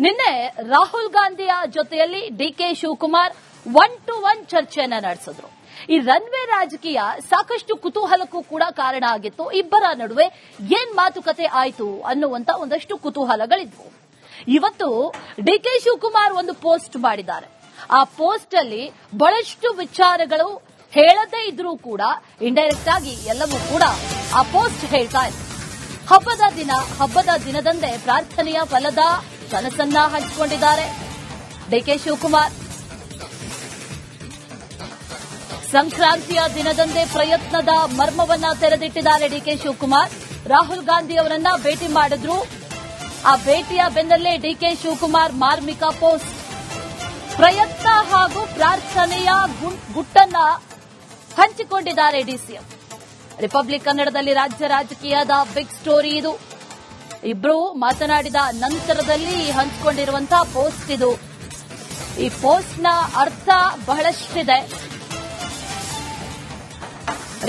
ನಿನ್ನೆ ರಾಹುಲ್ ಗಾಂಧಿಯ ಜೊತೆಯಲ್ಲಿ ಡಿಕೆ ಶಿವಕುಮಾರ್ 1-to-1 ಚರ್ಚೆಯನ್ನ ನಡೆಸಿದ್ರು. ಈ ರನ್ವೇ ರಾಜಕೀಯ ಸಾಕಷ್ಟು ಕುತೂಹಲಕ್ಕೂ ಕೂಡ ಕಾರಣ ಆಗಿತ್ತು. ಇಬ್ಬರ ನಡುವೆ ಏನ್ ಮಾತುಕತೆ ಆಯ್ತು ಅನ್ನುವಂತ ಒಂದಷ್ಟು ಕುತೂಹಲಗಳಿದ್ವು. ಇವತ್ತು ಡಿಕೆ ಶಿವಕುಮಾರ್ ಒಂದು ಪೋಸ್ಟ್ ಮಾಡಿದ್ದಾರೆ. ಆ ಪೋಸ್ಟ್ ಅಲ್ಲಿ ಬಹಳಷ್ಟು ವಿಚಾರಗಳು ಹೇಳದೇ ಇದ್ರೂ ಕೂಡ ಇಂಡೈರೆಕ್ಟ್ ಆಗಿ ಎಲ್ಲವೂ ಕೂಡ ಆ ಪೋಸ್ಟ್ ಹೇಳ್ತಾ ಇದೆ. ಹಬ್ಬದ ದಿನದಂದೇ ಪ್ರಾರ್ಥನೆಯ ಫಲದ ಕನಸನ್ನ ಹಂಚಿಕೊಂಡಿದ್ದಾರೆ ಡಿಕೆ ಶಿವಕುಮಾರ್. ಸಂಕ್ರಾಂತಿಯ ದಿನದಂದೇ ಪ್ರಯತ್ನದ ಮರ್ಮವನ್ನ ತೆರೆದಿಟ್ಟಿದ್ದಾರೆ ಡಿಕೆ ಶಿವಕುಮಾರ್. ರಾಹುಲ್ ಗಾಂಧಿ ಅವರನ್ನ ಭೇಟಿ ಮಾಡಿದ್ರು. ಆ ಭೇಟಿಯ ಬೆನ್ನಲ್ಲೇ ಡಿಕೆ ಶಿವಕುಮಾರ್ ಮಾರ್ಮಿಕ ಪೋಸ್ಟ್. ಪ್ರಯತ್ನ ಹಾಗೂ ಪ್ರಾರ್ಥನೆಯ ಗುಟ್ಟನ್ನ ಹಂಚಿಕೊಂಡಿದ್ದಾರೆ ಡಿಸಿಎಂ. ರಿಪಬ್ಲಿಕ್ ಕನ್ನಡದಲ್ಲಿ ರಾಜ್ಯ ರಾಜಕೀಯದ ಬಿಗ್ ಸ್ಟೋರಿ ಇದು. ಇಬ್ರು ಮಾತನಾಡಿದ ನಂತರದಲ್ಲಿ ಹಂಚಿಕೊಂಡಿರುವಂತಹ ಪೋಸ್ಟ್ ಇದು. ಈ ಪೋಸ್ಟ್ನ ಅರ್ಥ ಬಹಳಷ್ಟಿದೆ.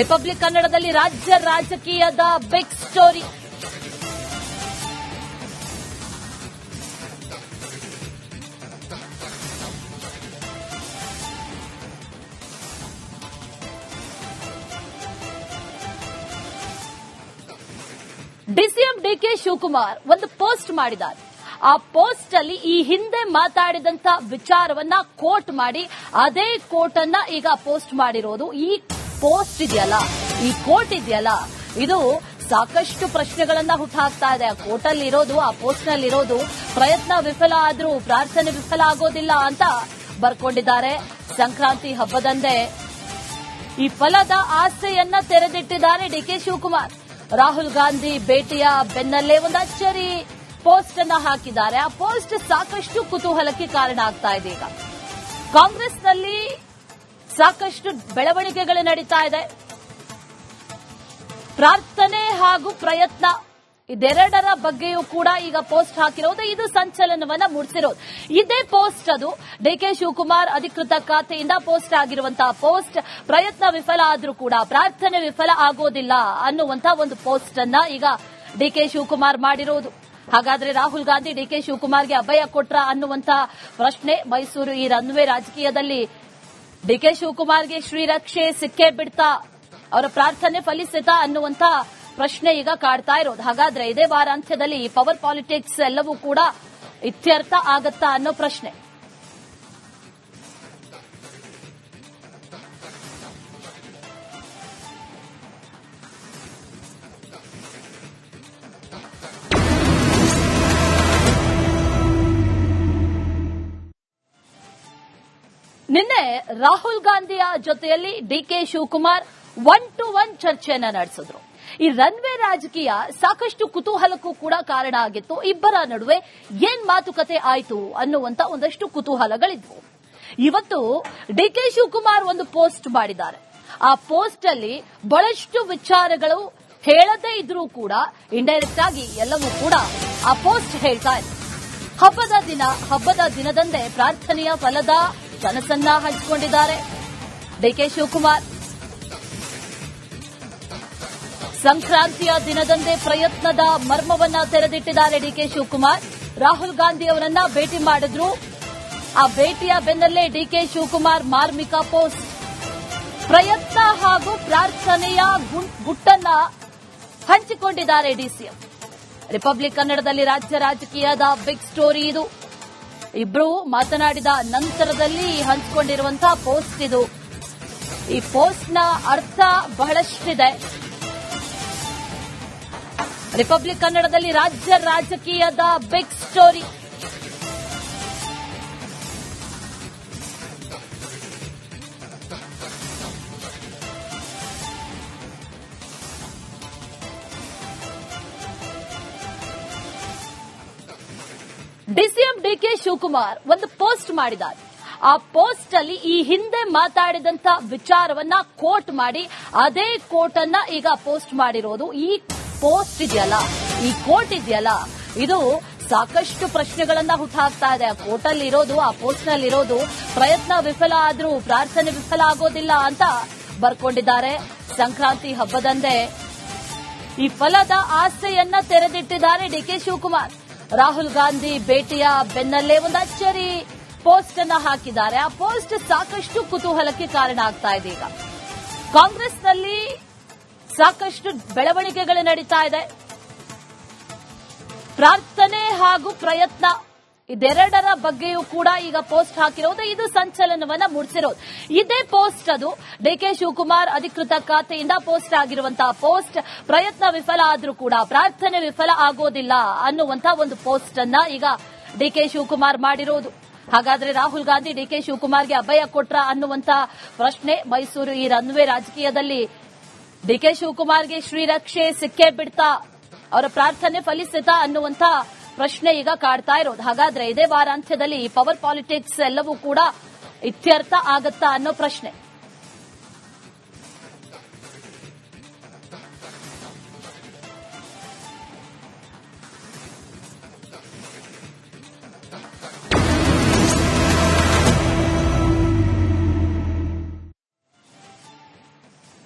ರಿಪಬ್ಲಿಕ್ ಕನ್ನಡದಲ್ಲಿ ರಾಜ್ಯ ರಾಜಕೀಯದ big story. DCM DK Shivakumar ಒಂದು ಪೋಸ್ಟ್ ಮಾಡಿದ್ದಾರೆ. ಆ ಪೋಸ್ಟ್ ಅಲ್ಲಿ ಈ ಹಿಂದೆ ಮಾತಾಡಿದಂತ ವಿಚಾರವನ್ನ ಕೋಟ್ ಮಾಡಿ ಅದೇ ಕೋಟ್ ಅನ್ನ ಈಗ ಪೋಸ್ಟ್ ಮಾಡಿರೋದು. ಈ ಪೋಸ್ಟ್ ಇದೆಯಲ್ಲ, ಈ ಕೋಟ್ ಇದೆಯಲ್ಲ, ಇದು ಸಾಕಷ್ಟು ಪ್ರಶ್ನೆಗಳನ್ನ ಹುಟ್ಟಾಕ್ತಾ ಇದೆ. ಆ ಕೋಟ್ ಅಲ್ಲಿ ಇರೋದು, ಆ ಪೋಸ್ಟ್ ನಲ್ಲಿ ಇರೋದು ಪ್ರಯತ್ನ ವಿಫಲ ಆದ್ರೂ ಪ್ರಾರ್ಥನೆ ವಿಫಲ ಆಗೋದಿಲ್ಲ ಅಂತ ಬರ್ಕೊಂಡಿದ್ದಾರೆ. ಸಂಕ್ರಾಂತಿ ಹಬ್ಬದಂದೇ ಈ ಫಲದ ಆಸೆಯನ್ನ ತೆರೆದಿಟ್ಟಿದ್ದಾರೆ ಡಿಕೆ ಶಿವಕುಮಾರ್. ರಾಹುಲ್ ಗಾಂಧಿ ಭೇಟಿಯ ಬೆನ್ನಲ್ಲೇ ಒಂದು ಅಚ್ಚರಿ ಪೋಸ್ಟ್ ಅನ್ನ ಹಾಕಿದ್ದಾರೆ. ಆ ಪೋಸ್ಟ್ ಸಾಕಷ್ಟು ಕುತೂಹಲಕ್ಕೆ ಕಾರಣ ಆಗ್ತಾ ಇದೆ. ಈಗ ಕಾಂಗ್ರೆಸ್ನಲ್ಲಿ ಸಾಕಷ್ಟು ಬೆಳವಣಿಗೆಗಳು ನಡೀತಾ ಇದೆ. ಪ್ರಾರ್ಥನೆ ಹಾಗೂ ಪ್ರಯತ್ನ ಇದೆರಡರ ಬಗ್ಗೆಯೂ ಕೂಡ ಈಗ ಪೋಸ್ಟ್ ಹಾಕಿರೋದು. ಇದು ಸಂಚಲನವನ್ನ ಮೂಡಿಸಿರೋದು. ಇದೇ ಪೋಸ್ಟ್ ಅದು ಡಿಕೆ ಶಿವಕುಮಾರ್ ಅಧಿಕೃತ ಖಾತೆಯಿಂದ ಪೋಸ್ಟ್ ಆಗಿರುವಂತಹ ಪೋಸ್ಟ್. ಪ್ರಯತ್ನ ವಿಫಲ ಆದ್ರೂ ಕೂಡ ಪ್ರಾರ್ಥನೆ ವಿಫಲ ಆಗೋದಿಲ್ಲ ಅನ್ನುವಂತ ಒಂದು ಪೋಸ್ಟ್ ಅನ್ನ ಈಗ ಡಿಕೆ ಶಿವಕುಮಾರ್ ಮಾಡಿರೋದು. ಹಾಗಾದ್ರೆ ರಾಹುಲ್ ಗಾಂಧಿ ಡಿಕೆ ಶಿವಕುಮಾರ್ಗೆ ಅಭಯ ಕೊಟ್ರ ಅನ್ನುವಂತ ಪ್ರಶ್ನೆ. ಮೈಸೂರು ಈ ರನ್ವೇ ರಾಜಕೀಯದಲ್ಲಿ ಡಿಕೆ ಶಿವಕುಮಾರ್ಗೆ ಶ್ರೀರಕ್ಷೆ ಸಿಕ್ಕೇ ಬಿಡ್ತಾ, ಅವರ ಪ್ರಾರ್ಥನೆ ಫಲಿಸಿತಾ ಅನ್ನುವಂತ ಪ್ರಶ್ನೆ ಈಗ ಕಾಡ್ತಾ ಇರೋದು. ಹಾಗಾದ್ರೆ ಇದೇ ವಾರಾಂತ್ಯದಲ್ಲಿ ಪವರ್ ಪಾಲಿಟಿಕ್ಸ್ ಎಲ್ಲವೂ ಕೂಡ ಇತ್ಯರ್ಥ ಆಗತ್ತಾ ಅನ್ನೋ ಪ್ರಶ್ನೆ. ನಿನ್ನೆ ರಾಹುಲ್ ಗಾಂಧಿಯ ಜೊತೆಯಲ್ಲಿ ಡಿಕೆ ಶಿವಕುಮಾರ್ 1-to-1 ಚರ್ಚೆಯನ್ನ ನಡೆಸಿದ್ರು. ಈ ರನ್ವೇ ರಾಜಕೀಯ ಸಾಕಷ್ಟು ಕುತೂಹಲಕ್ಕೂ ಕೂಡ ಕಾರಣ ಆಗಿತ್ತು. ಇಬ್ಬರ ನಡುವೆ ಏನ್ ಮಾತುಕತೆ ಆಯ್ತು ಅನ್ನುವಂತ ಒಂದಷ್ಟು ಕುತೂಹಲಗಳಿದ್ವು. ಇವತ್ತು ಡಿಕೆ ಶಿವಕುಮಾರ್ ಒಂದು ಪೋಸ್ಟ್ ಮಾಡಿದ್ದಾರೆ. ಆ ಪೋಸ್ಟ್ ಅಲ್ಲಿ ಬಹಳಷ್ಟು ವಿಚಾರಗಳು ಹೇಳದೇ ಇದ್ರೂ ಕೂಡ ಇಂಡೈರೆಕ್ಟ್ ಆಗಿ ಎಲ್ಲವೂ ಕೂಡ ಆ ಪೋಸ್ಟ್ ಹೇಳ್ತಾ ಇದೆ. ಹಬ್ಬದ ದಿನದಂದೇ ಪ್ರಾರ್ಥನೆಯ ಫಲದ ಕನಸನ್ನ ಹಂಚಿಕೊಂಡಿದ್ದಾರೆ ಡಿಕೆ ಶಿವಕುಮಾರ್. ಸಂಕ್ರಾಂತಿಯ ದಿನದಂದೇ ಪ್ರಯತ್ನದ ಮರ್ಮವನ್ನ ತೆರೆದಿಟ್ಟಿದ್ದಾರೆ ಡಿಕೆ ಶಿವಕುಮಾರ್. ರಾಹುಲ್ ಗಾಂಧಿ ಅವರನ್ನ ಭೇಟಿ ಮಾಡಿದ್ರು. ಆ ಭೇಟಿಯ ಬೆನ್ನಲ್ಲೇ ಡಿಕೆ ಶಿವಕುಮಾರ್ ಮಾರ್ಮಿಕ ಪೋಸ್ಟ್. ಪ್ರಯತ್ನ ಹಾಗೂ ಪ್ರಾರ್ಥನೆಯ ಗುಟ್ಟನ್ನ ಹಂಚಿಕೊಂಡಿದ್ದಾರೆ ಡಿಸಿಎಂ. ರಿಪಬ್ಲಿಕ್ ಕನ್ನಡದಲ್ಲಿ ರಾಜ್ಯ ರಾಜಕೀಯದ ಬಿಗ್ ಸ್ಟೋರಿ ಇದು. ಇಬ್ರು ಮಾತನಾಡಿದ ನಂತರದಲ್ಲಿ ಹಂಚಿಕೊಂಡಿರುವಂತಹ ಪೋಸ್ಟ್ ಇದು. ಈ ಪೋಸ್ಟ್ನ ಅರ್ಥ ಬಹಳಷ್ಟಿದೆ. ರಿಪಬ್ಲಿಕ್ ಕನ್ನಡದಲ್ಲಿ ರಾಜ್ಯ ರಾಜಕೀಯದ big story. DCM DK Shivakumar ಒಂದು ಪೋಸ್ಟ್ ಮಾಡಿದ್ದಾರೆ. ಆ ಪೋಸ್ಟ್ ಅಲ್ಲಿ ಈ ಹಿಂದೆ ಮಾತಾಡಿದಂತ ವಿಚಾರವನ್ನ ಕೋಟ್ ಮಾಡಿ ಅದೇ ಕೋಟ್ ಅನ್ನ ಈಗ ಪೋಸ್ಟ್ ಮಾಡಿರೋದು. ಈ ಪೋಸ್ಟ್ ಇದೆಯಲ್ಲ, ಈ ಕೋಟ್ ಇದೆಯಲ್ಲ, ಇದು ಸಾಕಷ್ಟು ಪ್ರಶ್ನೆಗಳನ್ನ ಹುಟ್ಟಾಕ್ತಾ ಇದೆ. ಆ ಕೋಟ್ ಅಲ್ಲಿ ಇರೋದು, ಆ ಪೋಸ್ಟ್ ನಲ್ಲಿ ಇರೋದು ಪ್ರಯತ್ನ ವಿಫಲ ಆದ್ರೂ ಪ್ರಾರ್ಥನೆ ವಿಫಲ ಆಗೋದಿಲ್ಲ ಅಂತ ಬರ್ಕೊಂಡಿದ್ದಾರೆ. ಸಂಕ್ರಾಂತಿ ಹಬ್ಬದಂದೇ ಈ ಫಲದ ಆಸೆಯನ್ನ ತೆರೆದಿಟ್ಟಿದ್ದಾರೆ ಡಿಕೆ ಶಿವಕುಮಾರ್. ರಾಹುಲ್ ಗಾಂಧಿ ಭೇಟಿಯ ಬೆನ್ನಲ್ಲೇ ಒಂದು ಅಚ್ಚರಿ ಪೋಸ್ಟ್ ಅನ್ನ ಹಾಕಿದ್ದಾರೆ. ಆ ಪೋಸ್ಟ್ ಸಾಕಷ್ಟು ಕುತೂಹಲಕ್ಕೆ ಕಾರಣ ಆಗ್ತಾ ಇದೆ. ಈಗ ಕಾಂಗ್ರೆಸ್ನಲ್ಲಿ ಸಾಕಷ್ಟು ಬೆಳವಣಿಗೆಗಳು ನಡೀತಾ ಇದೆ. ಪ್ರಾರ್ಥನೆ ಹಾಗೂ ಪ್ರಯತ್ನ ಇದೆರಡರ ಬಗ್ಗೆಯೂ ಕೂಡ ಈಗ ಪೋಸ್ಟ್ ಹಾಕಿರೋದು, ಇದು ಸಂಚಲನವನ್ನ ಮೂಡಿಸಿರೋದು. ಇದೇ ಪೋಸ್ಟ್ ಅದು ಡಿಕೆ ಶಿವಕುಮಾರ್ ಅಧಿಕೃತ ಖಾತೆಯಿಂದ ಪೋಸ್ಟ್ ಆಗಿರುವಂತಹ ಪೋಸ್ಟ್. ಪ್ರಯತ್ನ ವಿಫಲ ಆದ್ರೂ ಕೂಡ ಪ್ರಾರ್ಥನೆ ವಿಫಲ ಆಗೋದಿಲ್ಲ ಅನ್ನುವಂತ ಒಂದು ಪೋಸ್ಟ್ ಅನ್ನ ಈಗ ಡಿಕೆ ಶಿವಕುಮಾರ್ ಮಾಡಿರೋದು. ಹಾಗಾದ್ರೆ ರಾಹುಲ್ ಗಾಂಧಿ ಡಿಕೆ ಶಿವಕುಮಾರ್ಗೆ ಅಭಯ ಕೊಟ್ರ ಅನ್ನುವಂತ ಪ್ರಶ್ನೆ. ಮೈಸೂರು ಈ ರನ್ವೇ ರಾಜಕೀಯದಲ್ಲಿ ಡಿಕೆ ಶಿವಕುಮಾರ್ಗೆ ಶ್ರೀರಕ್ಷೆ ಸಿಕ್ಕೇ ಬಿಡ್ತಾ, ಅವರ ಪ್ರಾರ್ಥನೆ ಫಲಿಸಿತಾ ಅನ್ನುವಂತ ಪ್ರಶ್ನೆ ಈಗ ಕಾಡ್ತಾ ಇರೋದು. ಹಾಗಾದ್ರೆ ಇದೇ ವಾರಾಂತ್ಯದಲ್ಲಿ ಪವರ್ ಪಾಲಿಟಿಕ್ಸ್ ಎಲ್ಲವೂ ಕೂಡ ಇತ್ಯರ್ಥ ಆಗತ್ತಾ ಅನ್ನೋ ಪ್ರಶ್ನೆ.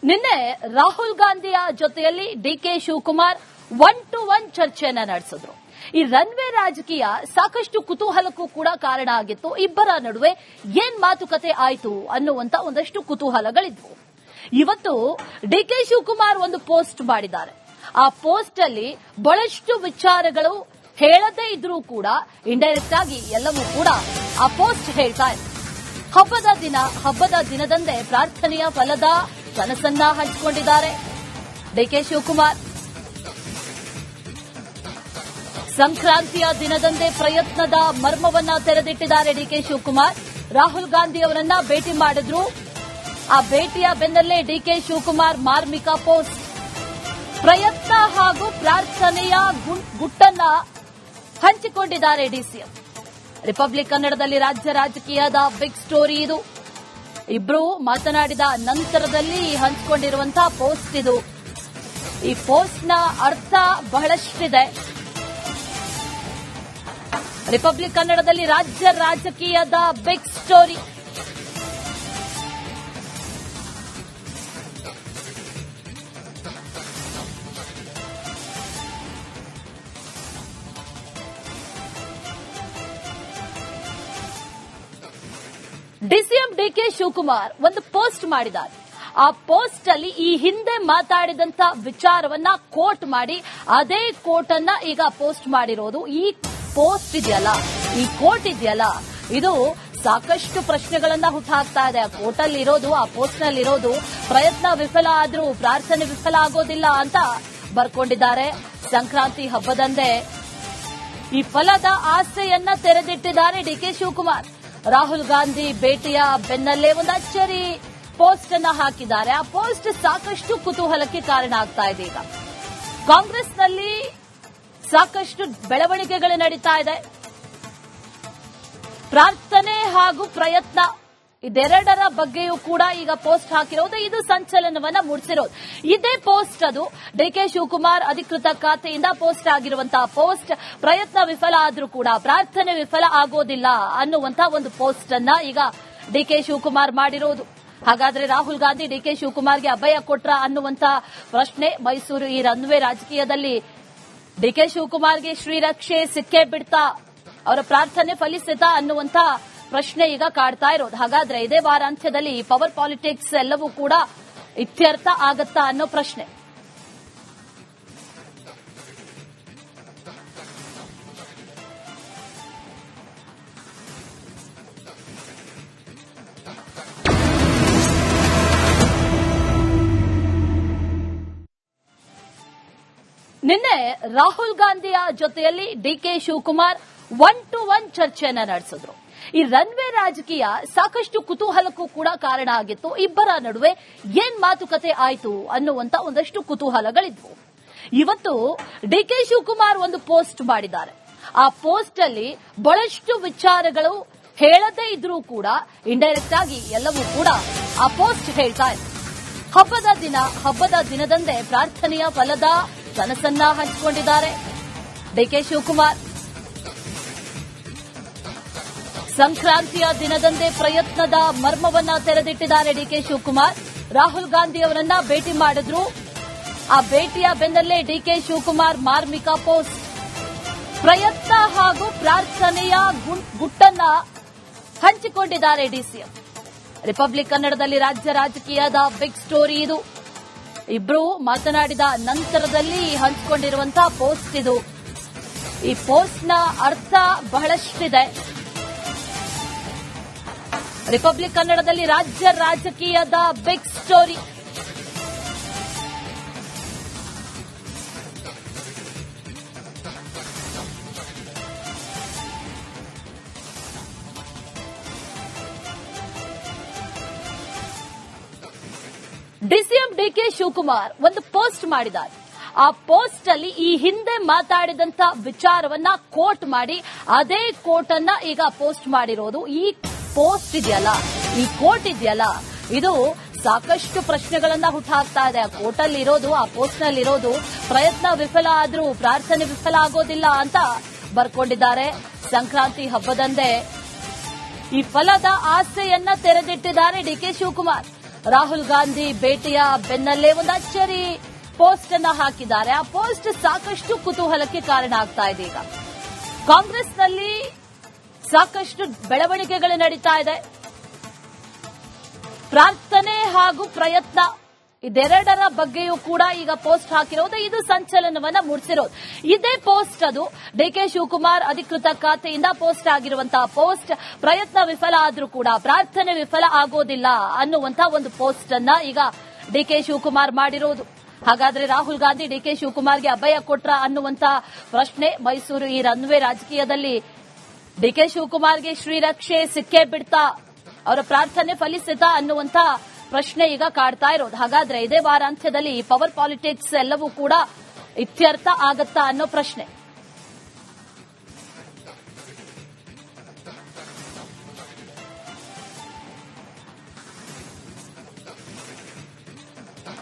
ನಿನ್ನೆ ರಾಹುಲ್ ಗಾಂಧಿಯ ಜೊತೆಯಲ್ಲಿ ಡಿಕೆ ಶಿವಕುಮಾರ್ 1-to-1 ಚರ್ಚೆಯನ್ನ ನಡೆಸಿದ್ರು. ಈ ರನ್ವೇ ರಾಜಕೀಯ ಸಾಕಷ್ಟು ಕುತೂಹಲಕ್ಕೂ ಕೂಡ ಕಾರಣ ಆಗಿತ್ತು. ಇಬ್ಬರ ನಡುವೆ ಏನ್ ಮಾತುಕತೆ ಆಯಿತು ಅನ್ನುವಂತ ಒಂದಷ್ಟು ಕುತೂಹಲಗಳಿದ್ವು. ಇವತ್ತು ಡಿಕೆ ಶಿವಕುಮಾರ್ ಒಂದು ಪೋಸ್ಟ್ ಮಾಡಿದ್ದಾರೆ. ಆ ಪೋಸ್ಟ್ ಅಲ್ಲಿ ಬಹಳಷ್ಟು ವಿಚಾರಗಳು ಹೇಳದೇ ಇದ್ರೂ ಕೂಡ ಇಂಡೈರೆಕ್ಟ್ ಆಗಿ ಎಲ್ಲವೂ ಕೂಡ ಆ ಪೋಸ್ಟ್ ಹೇಳ್ತಾ ಇದೆ. ಹಬ್ಬದ ದಿನದಂದೇ ಪ್ರಾರ್ಥನೆಯ ಫಲದ ಕನಸನ್ನ ಹಂಚಿಕೊಂಡಿದ್ದಾರೆ ಡಿಕೆ ಶಿವಕುಮಾರ್. ಸಂಕ್ರಾಂತಿಯ ದಿನದಂದೇ ಪ್ರಯತ್ನದ ಮರ್ಮವನ್ನ ತೆರೆದಿಟ್ಟಿದ್ದಾರೆ ಡಿಕೆ ಶಿವಕುಮಾರ್. ರಾಹುಲ್ ಗಾಂಧಿ ಅವರನ್ನ ಭೇಟಿ ಮಾಡಿದ್ರು. ಆ ಭೇಟಿಯ ಬೆನ್ನಲ್ಲೇ ಡಿಕೆ ಶಿವಕುಮಾರ್ ಮಾರ್ಮಿಕ ಪೋಸ್ಟ್. ಪ್ರಯತ್ನ ಹಾಗೂ ಪ್ರಾರ್ಥನೆಯ ಗುಟ್ಟನ್ನ ಹಂಚಿಕೊಂಡಿದ್ದಾರೆ ಡಿಸಿಎಂ. ರಿಪಬ್ಲಿಕ್ ಕನ್ನಡದಲ್ಲಿ ರಾಜ್ಯ ರಾಜಕೀಯದ ಬಿಗ್ ಸ್ಟೋರಿ ಇದು. ಇಬ್ರು ಮಾತನಾಡಿದ ನಂತರದಲ್ಲಿ ಹಂಚಿಕೊಂಡಿರುವಂತಹ ಪೋಸ್ಟ್ ಇದು. ಈ ಪೋಸ್ಟ್ನ ಅರ್ಥ ಬಹಳಷ್ಟಿದೆ. ರಿಪಬ್ಲಿಕ್ ಕನ್ನಡದಲ್ಲಿ ರಾಜ್ಯ ರಾಜಕೀಯದ big story. DCM DK Shivakumar ಒಂದು ಪೋಸ್ಟ್ ಮಾಡಿದ್ದಾರೆ. ಆ ಪೋಸ್ಟ್ ಅಲ್ಲಿ ಈ ಹಿಂದೆ ಮಾತಾಡಿದಂತ ವಿಚಾರವನ್ನ ಕೋಟ್ ಮಾಡಿ ಅದೇ ಕೋಟ್ ಅನ್ನ ಈಗ ಪೋಸ್ಟ್ ಮಾಡಿರೋದು. ಈ ಪೋಸ್ಟ್ ಇದೆಯಲ್ಲ, ಈ ಕೋಟ್ ಇದೆಯಲ್ಲ, ಇದು ಸಾಕಷ್ಟು ಪ್ರಶ್ನೆಗಳನ್ನ ಹುಟ್ಟಾಕ್ತಾ ಇದೆ. ಆ ಕೋಟ್ ಅಲ್ಲಿ ಇರೋದು, ಆ ಪೋಸ್ಟ್ ನಲ್ಲಿ ಇರೋದು, ಪ್ರಯತ್ನ ವಿಫಲ ಆದ್ರೂ ಪ್ರಾರ್ಥನೆ ವಿಫಲ ಆಗೋದಿಲ್ಲ ಅಂತ ಬರ್ಕೊಂಡಿದ್ದಾರೆ. ಸಂಕ್ರಾಂತಿ ಹಬ್ಬದಂದೇ ಈ ಫಲದ ಆಸೆಯನ್ನ ತೆರೆದಿಟ್ಟಿದ್ದಾರೆ ಡಿಕೆ ಶಿವಕುಮಾರ್. ರಾಹುಲ್ ಗಾಂಧಿ ಭೇಟಿಯ ಬೆನ್ನಲ್ಲೇ ಒಂದು ಅಚ್ಚರಿ ಪೋಸ್ಟ್ ಅನ್ನ ಹಾಕಿದ್ದಾರೆ. ಆ ಪೋಸ್ಟ್ ಸಾಕಷ್ಟು ಕುತೂಹಲಕ್ಕೆ ಕಾರಣ ಆಗ್ತಾ ಇದೆ. ಈಗ ಕಾಂಗ್ರೆಸ್ನಲ್ಲಿ ಸಾಕಷ್ಟು ಬೆಳವಣಿಗೆಗಳು ನಡೀತಾ ಇದೆ. ಪ್ರಾರ್ಥನೆ ಹಾಗೂ ಪ್ರಯತ್ನ ಇದೆರಡರ ಬಗ್ಗೆಯೂ ಕೂಡ ಈಗ ಪೋಸ್ಟ್ ಹಾಕಿರೋದು, ಇದು ಸಂಚಲನವನ್ನ ಮೂಡಿಸಿರೋದು. ಇದೇ ಪೋಸ್ಟ್ ಅದು ಡಿಕೆ ಶಿವಕುಮಾರ್ ಅಧಿಕೃತ ಖಾತೆಯಿಂದ ಪೋಸ್ಟ್ ಆಗಿರುವಂತಹ ಪೋಸ್ಟ್. ಪ್ರಯತ್ನ ವಿಫಲ ಆದ್ರೂ ಕೂಡ ಪ್ರಾರ್ಥನೆ ವಿಫಲ ಆಗೋದಿಲ್ಲ ಅನ್ನುವಂತ ಒಂದು ಪೋಸ್ಟ್ ಅನ್ನ ಈಗ ಡಿಕೆ ಶಿವಕುಮಾರ್ ಮಾಡಿರೋದು. ಹಾಗಾದ್ರೆ ರಾಹುಲ್ ಗಾಂಧಿ ಡಿಕೆ ಶಿವಕುಮಾರ್ಗೆ ಅಭಯ ಕೊಟ್ರ ಅನ್ನುವಂತ ಪ್ರಶ್ನೆ. ಮೈಸೂರು ಈ ರನ್ವೇ ರಾಜಕೀಯದಲ್ಲಿ ಡಿಕೆ ಶಿವಕುಮಾರ್ಗೆ ಶ್ರೀರಕ್ಷೆ ಸಿಕ್ಕೇ ಬಿಡ್ತಾ, ಅವರ ಪ್ರಾರ್ಥನೆ ಫಲಿಸಿತಾ ಅನ್ನುವಂತ ಪ್ರಶ್ನೆ ಈಗ ಕಾಡ್ತಾ ಇರೋದು. ಹಾಗಾದ್ರೆ ಇದೇ ವಾರಾಂತ್ಯದಲ್ಲಿ ಪವರ್ ಪಾಲಿಟಿಕ್ಸ್ ಎಲ್ಲವೂ ಕೂಡ ಇತ್ಯರ್ಥ ಆಗತ್ತಾ ಅನ್ನೋ ಪ್ರಶ್ನೆ. ನಿನ್ನೆ ರಾಹುಲ್ ಗಾಂಧಿಯ ಜೊತೆಯಲ್ಲಿ ಡಿಕೆ ಶಿವಕುಮಾರ್ 1-to-1 ಚರ್ಚೆಯನ್ನ ನಡೆಸಿದ್ರು. ಈ ರನ್ವೇ ರಾಜಕೀಯ ಸಾಕಷ್ಟು ಕುತೂಹಲಕ್ಕೂ ಕೂಡ ಕಾರಣ ಆಗಿತ್ತು. ಇಬ್ಬರ ನಡುವೆ ಏನ್ ಮಾತುಕತೆ ಆಯಿತು ಅನ್ನುವಂತ ಒಂದಷ್ಟು ಕುತೂಹಲಗಳಿದ್ವು. ಇವತ್ತು ಡಿಕೆ ಶಿವಕುಮಾರ್ ಒಂದು ಪೋಸ್ಟ್ ಮಾಡಿದ್ದಾರೆ. ಆ ಪೋಸ್ಟ್ ಅಲ್ಲಿ ಬಹಳಷ್ಟು ವಿಚಾರಗಳು ಹೇಳದೇ ಇದ್ರೂ ಕೂಡ ಇಂಡೈರೆಕ್ಟ್ ಆಗಿ ಎಲ್ಲವೂ ಕೂಡ ಆ ಪೋಸ್ಟ್ ಹೇಳ್ತಾ ಇದೆ. ಹಬ್ಬದ ದಿನದಂದೇ ಪ್ರಾರ್ಥನೆಯ ಫಲದ ಕನಸನ್ನ ಹಂಚಿಕೊಂಡಿದ್ದಾರೆ ಡಿಕೆ ಶಿವಕುಮಾರ್. ಸಂಕ್ರಾಂತಿಯ ದಿನದಂದೇ ಪ್ರಯತ್ನದ ಮರ್ಮವನ್ನ ತೆರೆದಿಟ್ಟಿದ್ದಾರೆ ಡಿಕೆ ಶಿವಕುಮಾರ್. ರಾಹುಲ್ ಗಾಂಧಿ ಅವರನ್ನ ಭೇಟಿ ಮಾಡಿದ್ರು. ಆ ಭೇಟಿಯ ಬೆನ್ನಲ್ಲೇ ಡಿಕೆ ಶಿವಕುಮಾರ್ ಮಾರ್ಮಿಕ ಪೋಸ್ಟ್. ಪ್ರಯತ್ನ ಹಾಗೂ ಪ್ರಾರ್ಥನೆಯ ಗುಟ್ಟನ್ನ ಹಂಚಿಕೊಂಡಿದ್ದಾರೆ ಡಿಸಿಎಂ. ರಿಪಬ್ಲಿಕ್ ಕನ್ನಡದಲ್ಲಿ ರಾಜ್ಯ ರಾಜಕೀಯದ ಬಿಗ್ ಸ್ಟೋರಿ ಇದು. ಇಬ್ರು ಮಾತನಾಡಿದ ನಂತರದಲ್ಲಿ ಹಂಚಿಕೊಂಡಿರುವಂತಹ ಪೋಸ್ಟ್ ಇದು. ಈ ಪೋಸ್ಟ್ನ ಅರ್ಥ ಬಹಳಷ್ಟಿದೆ. ರಿಪಬ್ಲಿಕ್ ಕನ್ನಡದಲ್ಲಿ ರಾಜ್ಯ ರಾಜಕೀಯದ big story. DCM DK Shivakumar ಒಂದು ಪೋಸ್ಟ್ ಮಾಡಿದ್ದಾರೆ. ಆ ಪೋಸ್ಟ್ ಅಲ್ಲಿ ಈ ಹಿಂದೆ ಮಾತಾಡಿದಂತ ವಿಚಾರವನ್ನ ಕೋಟ್ ಮಾಡಿ ಅದೇ ಕೋಟ್ ಅನ್ನ ಈಗ ಪೋಸ್ಟ್ ಮಾಡಿರೋದು. ಈ ಪೋಸ್ಟ್ ಇದೆಯಲ್ಲ, ಈ ಕೋಟ್ ಇದೆಯಲ್ಲ, ಇದು ಸಾಕಷ್ಟು ಪ್ರಶ್ನೆಗಳನ್ನ ಹುಟ್ಟಾಕ್ತಾ ಇದೆ. ಆ ಕೋಟ್ ಅಲ್ಲಿ ಇರೋದು, ಆ ಪೋಸ್ಟ್ ನಲ್ಲಿ ಇರೋದು, ಪ್ರಯತ್ನ ವಿಫಲ ಆದ್ರೂ ಪ್ರಾರ್ಥನೆ ವಿಫಲ ಆಗೋದಿಲ್ಲ ಅಂತ ಬರ್ಕೊಂಡಿದ್ದಾರೆ. ಸಂಕ್ರಾಂತಿ ಹಬ್ಬದಂದೇ ಈ ಫಲದ ಆಸೆಯನ್ನ ತೆರೆದಿಟ್ಟಿದ್ದಾರೆ ಡಿಕೆ ಶಿವಕುಮಾರ್. ರಾಹುಲ್ ಗಾಂಧಿ ಭೇಟಿಯ ಬೆನ್ನಲ್ಲೇ ಒಂದು ಅಚ್ಚರಿ ಪೋಸ್ಟ್ ಅನ್ನ ಹಾಕಿದ್ದಾರೆ. ಆ ಪೋಸ್ಟ್ ಸಾಕಷ್ಟು ಕುತೂಹಲಕ್ಕೆ ಕಾರಣ ಆಗ್ತಾ ಇದೆ. ಈಗ ಕಾಂಗ್ರೆಸ್ನಲ್ಲಿ ಸಾಕಷ್ಟು ಬೆಳವಣಿಗೆಗಳು ನಡೀತಾ ಇದೆ. ಪ್ರಾರ್ಥನೆ ಹಾಗೂ ಪ್ರಯತ್ನ ಇದೆರಡರ ಬಗ್ಗೆಯೂ ಕೂಡ ಈಗ ಪೋಸ್ಟ್ ಹಾಕಿರೋದು. ಇದು ಸಂಚಲನವನ್ನ ಮೂಡಿಸಿರೋದು. ಇದೇ ಪೋಸ್ಟ್ ಅದು ಡಿಕೆ ಶಿವಕುಮಾರ್ ಅಧಿಕೃತ ಖಾತೆಯಿಂದ ಪೋಸ್ಟ್ ಆಗಿರುವಂತಹ ಪೋಸ್ಟ್. ಪ್ರಯತ್ನ ವಿಫಲ ಆದ್ರೂ ಕೂಡ ಪ್ರಾರ್ಥನೆ ವಿಫಲ ಆಗೋದಿಲ್ಲ ಅನ್ನುವಂತಹ ಒಂದು ಪೋಸ್ಟ್ ಅನ್ನ ಈಗ ಡಿಕೆ ಶಿವಕುಮಾರ್ ಮಾಡಿರೋದು. ಹಾಗಾದ್ರೆ ರಾಹುಲ್ ಗಾಂಧಿ ಡಿಕೆ ಶಿವಕುಮಾರ್ಗೆ ಅಭಯ ಕೊಟ್ರ ಅನ್ನುವಂತ ಪ್ರಶ್ನೆ. ಮೈಸೂರು ಈ ರನ್ವೇ ರಾಜಕೀಯದಲ್ಲಿ ಡಿಕೆ ಶಿವಕುಮಾರ್ಗೆ ಶ್ರೀರಕ್ಷೆ ಸಿಕ್ಕೇ ಬಿಡ್ತಾ, ಅವರ ಪ್ರಾರ್ಥನೆ ಫಲಿಸಿತಾ ಅನ್ನುವಂತ ಪ್ರಶ್ನೆ ಈಗ ಕಾಡ್ತಾ ಇರೋದು. ಹಾಗಾದ್ರೆ ಇದೇ ವಾರಾಂತ್ಯದಲ್ಲಿ ಪವರ್ ಪಾಲಿಟಿಕ್ಸ್ ಎಲ್ಲವೂ ಕೂಡ ಇತ್ಯರ್ಥ ಆಗತ್ತಾ ಅನ್ನೋ ಪ್ರಶ್ನೆ.